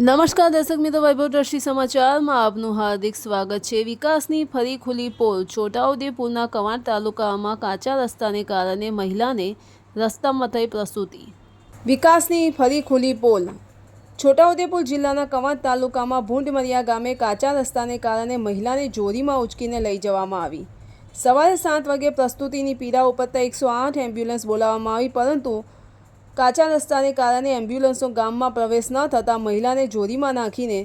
નમસ્કાર દર્શક મિત્રો, વૈભવ દ્રષ્ટિ સમાચારમાં આપનું હાર્દિક સ્વાગત છે। વિકાસની ફરી ખુલી પોલ। છોટાઉદેપુરના કવાંટ તાલુકામાં કાચા રસ્તાને કારણે મહિલાને રસ્તામાં થઈ પ્રસૂતિ। વિકાસની ફરી ખુલી પોલ। છોટાઉદેપુર જિલ્લાના કવાંટ તાલુકામાં ભૂંડમરિયા ગામે કાચા રસ્તાને કારણે મહિલાને જોરીમાં ઉંચકીને લઈ જવામાં આવી। સવારે 7 વાગે પ્રસૂતિની પીડા ઉપડતા 108 એમ્બ્યુલન્સ બોલાવવામાં આવી, પરંતુ કાચા રસ્તાને કારણે એમ્બ્યુલન્સો ગામમાં પ્રવેશ ન થતાં મહિલાને જોરીમાં નાખીને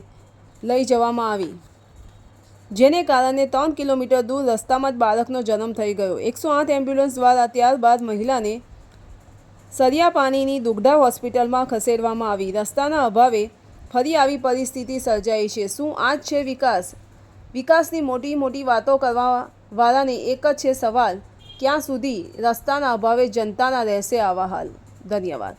લઈ જવામાં આવી, જેને કારણે 3 કિલોમીટર દૂર રસ્તામાં જ બાળકનો જન્મ થઈ ગયો। 108 એમ્બ્યુલન્સ દ્વારા ત્યારબાદ મહિલાને સરિયાપાણીની દુગડા હોસ્પિટલમાં ખસેડવામાં આવી। રસ્તાના અભાવે ફરી આવી પરિસ્થિતિ સર્જાઈ છે। શું આ જ છે વિકાસ? વિકાસની મોટી મોટી વાતો કરવાવાળાને એક જ છે સવાલ, ક્યાં સુધી રસ્તાના અભાવે જનતાના રહેશે આવા હાલ? ધન્યવાદ।